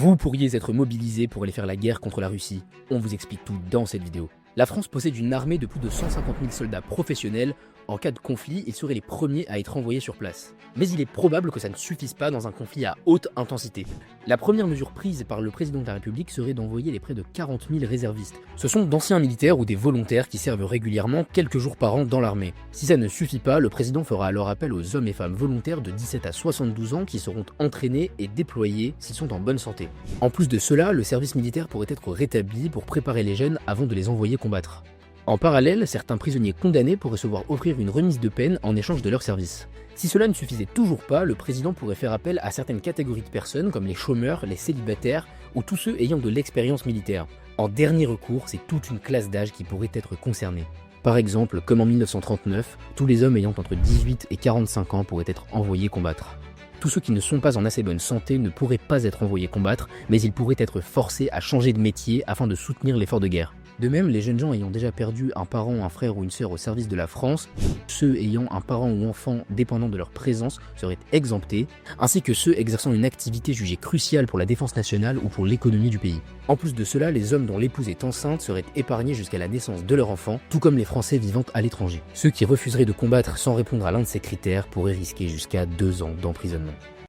Vous pourriez être mobilisé pour aller faire la guerre contre la Russie. On vous explique tout dans cette vidéo. La France possède une armée de plus de 150 000 soldats professionnels. En cas de conflit, ils seraient les premiers à être envoyés sur place. Mais il est probable que ça ne suffise pas dans un conflit à haute intensité. La première mesure prise par le président de la République serait d'envoyer les près de 40 000 réservistes. Ce sont d'anciens militaires ou des volontaires qui servent régulièrement quelques jours par an dans l'armée. Si ça ne suffit pas, le président fera alors appel aux hommes et femmes volontaires de 17 à 72 ans qui seront entraînés et déployés s'ils sont en bonne santé. En plus de cela, le service militaire pourrait être rétabli pour préparer les jeunes avant de les envoyer combattre. En parallèle, certains prisonniers condamnés pourraient se voir offrir une remise de peine en échange de leur service. Si cela ne suffisait toujours pas, le président pourrait faire appel à certaines catégories de personnes comme les chômeurs, les célibataires ou tous ceux ayant de l'expérience militaire. En dernier recours, c'est toute une classe d'âge qui pourrait être concernée. Par exemple, comme en 1939, tous les hommes ayant entre 18 et 45 ans pourraient être envoyés combattre. Tous ceux qui ne sont pas en assez bonne santé ne pourraient pas être envoyés combattre, mais ils pourraient être forcés à changer de métier afin de soutenir l'effort de guerre. De même, les jeunes gens ayant déjà perdu un parent, un frère ou une sœur au service de la France, ceux ayant un parent ou enfant dépendant de leur présence seraient exemptés, ainsi que ceux exerçant une activité jugée cruciale pour la défense nationale ou pour l'économie du pays. En plus de cela, les hommes dont l'épouse est enceinte seraient épargnés jusqu'à la naissance de leur enfant, tout comme les Français vivant à l'étranger. Ceux qui refuseraient de combattre sans répondre à l'un de ces critères pourraient risquer jusqu'à 2 ans d'emprisonnement.